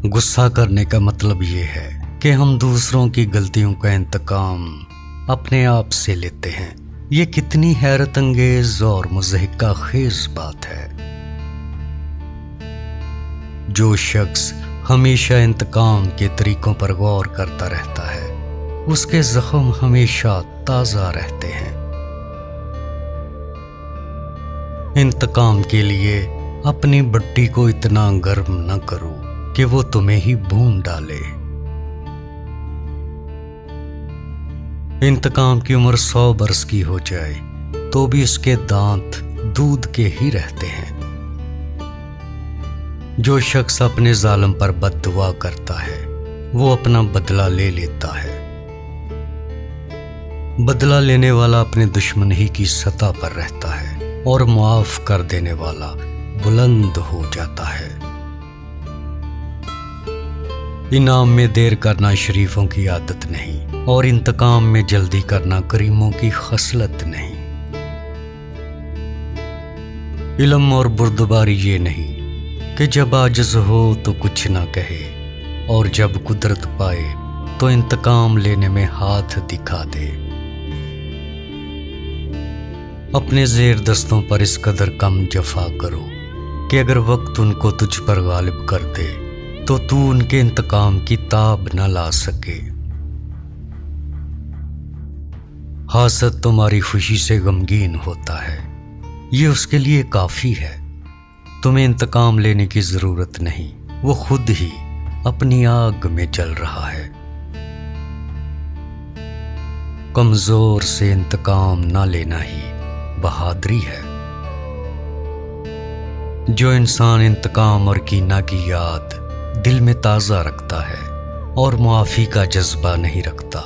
गुस्सा करने का मतलब ये है कि हम दूसरों की गलतियों का इंतकाम अपने आप से लेते हैं। ये कितनी हैरत अंगेज और मुज़हिका खेज बात है। जो शख्स हमेशा इंतकाम के तरीकों पर गौर करता रहता है, उसके जख्म हमेशा ताज़ा रहते हैं। इंतकाम के लिए अपनी भट्टी को इतना गर्म न करो कि वो तुम्हें ही भून डाले। इंतकाम की उम्र 100 बरस की हो जाए तो भी उसके दांत दूध के ही रहते हैं। जो शख्स अपने जालिम पर बद्दुआ करता है वो अपना बदला ले लेता है। बदला लेने वाला अपने दुश्मन ही की सतह पर रहता है और मुआफ कर देने वाला बुलंद हो जाता है। इनाम में देर करना शरीफों की आदत नहीं और इंतकाम में जल्दी करना करीमों की खसलत नहीं। इल्म और बुर्दबारी ये नहीं कि जब आजिज़ हो तो कुछ ना कहे और जब कुदरत पाए तो इंतकाम लेने में हाथ दिखा दे। अपने ज़ेर दस्तों पर इस कदर कम जफा करो कि अगर वक्त उनको तुझ पर गालिब कर दे तो तू उनके इंतकाम की ताब न ला सके। हासद तुम्हारी खुशी से गमगीन होता है, ये उसके लिए काफ़ी है। तुम्हें इंतकाम लेने की ज़रूरत नहीं, वो खुद ही अपनी आग में जल रहा है। कमज़ोर से इंतकाम न लेना ही बहादुरी है। जो इंसान इंतकाम और कीना की याद दिल में ताज़ा रखता है और मुआफ़ी का जज्बा नहीं रखता,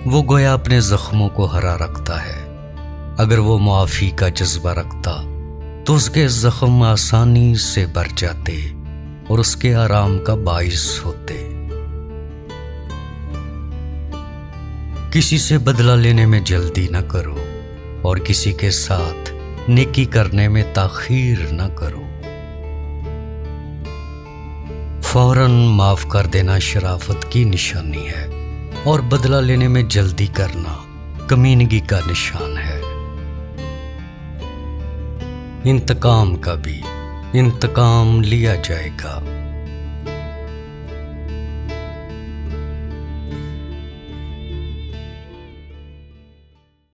वो गोया अपने ज़ख्मों को हरा रखता है। अगर वो मुआफ़ी का जज्बा रखता तो उसके ज़ख्म आसानी से भर जाते और उसके आराम का बाइस होते। किसी से बदला लेने में जल्दी न करो और किसी के साथ नेकी करने में ताख़ीर न करो। फौरन माफ कर देना शराफत की निशानी है और बदला लेने में जल्दी करना कमीनगी का निशान है। इंतकाम का भी इंतकाम लिया जाएगा।